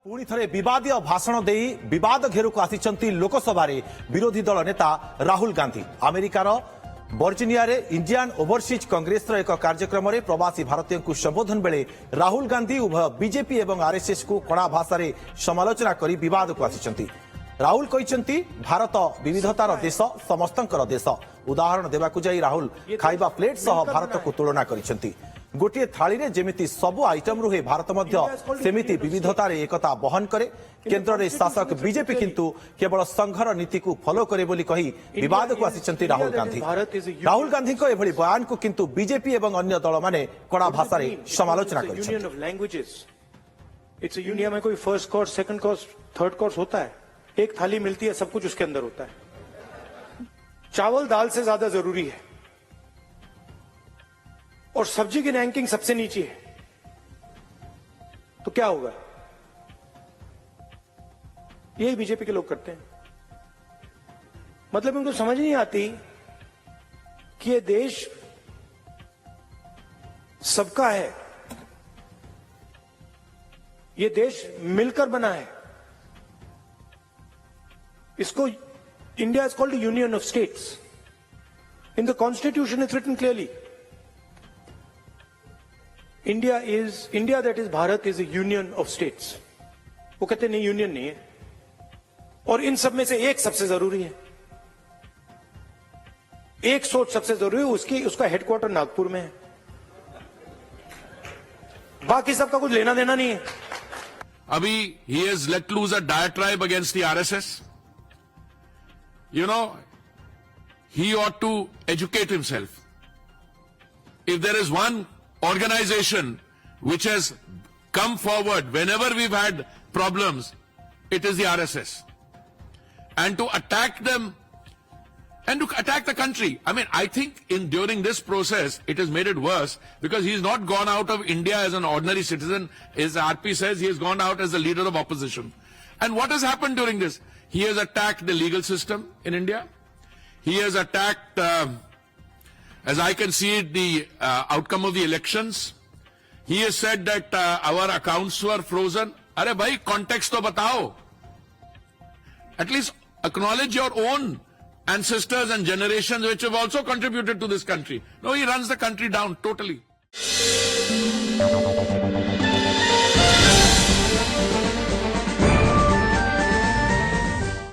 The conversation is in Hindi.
पुणी थे विवादीय भाषण दे विवाद घेर को आसी लोकसभा विरोधी दल नेता राहुल गांधी अमेरिकार वर्जिनिया रे इंडियन ओवरसीज कांग्रेस एक कार्यक्रम में प्रवासी भारतीय को संबोधन बेले राहुल गांधी उभय बीजेपी और आरएसएस को कड़ा भाषा समालोचना कर विवाद को आसी राहुल कहते भारत विविधतार देश समस्तंकर देश उदाहरण देवाकू जाई राहुल खाइबा प्लेट सह भारत को तुलना करिसेंती गोटे थाली रे जेमिति सबु आइटम रुहे भारत मध्य सेमिति विविधतार एकता बहन करे केंद्र रे शासक बीजेपी किंतु केवल संघर नीति को फॉलो करे बोली कही विवाद को आसी राहुल गांधी को एभली बयान को किंतु बीजेपी एवं अन्य दल माने कड़ा भाषा रे समालोचना करिसेंती। इट्स अ यूनियन में कोई first course second course third course होता है, एक थाली मिलती है, सब कुछ उसके अंदर होता है। चावल दाल से ज्यादा जरूरी है और सब्जी की रैंकिंग सबसे नीचे है, तो क्या होगा? यही बीजेपी के लोग करते हैं। मतलब उनको समझ नहीं आती कि ये देश सबका है, ये देश मिलकर बना है। इसको India is called union of states. In the constitution is written clearly India that is Bharat is a union of states. वो कहते नहीं, यूनियन नहीं है, और इन सब में से एक सबसे जरूरी है, एक सोच सबसे जरूरी है, उसका हेडक्वार्टर नागपुर में है, बाकी सबका कुछ लेना देना नहीं है। अभी he has let loose a diatribe against the RSS. You know, he ought to educate himself. If there is one organization which has come forward whenever we've had problems, it is the RSS. And to attack them and to attack the country. I mean, I think during this process, it has made it worse because he's not gone out of India as an ordinary citizen. As RP says, he has gone out as the leader of opposition. And what has happened during this? He has attacked the legal system in India. He has attacked, as I can see it, the outcome of the elections. He has said that our accounts were frozen. Arey bhai, context to batao. At least acknowledge your own ancestors and generations which have also contributed to this country. No, he runs the country down totally.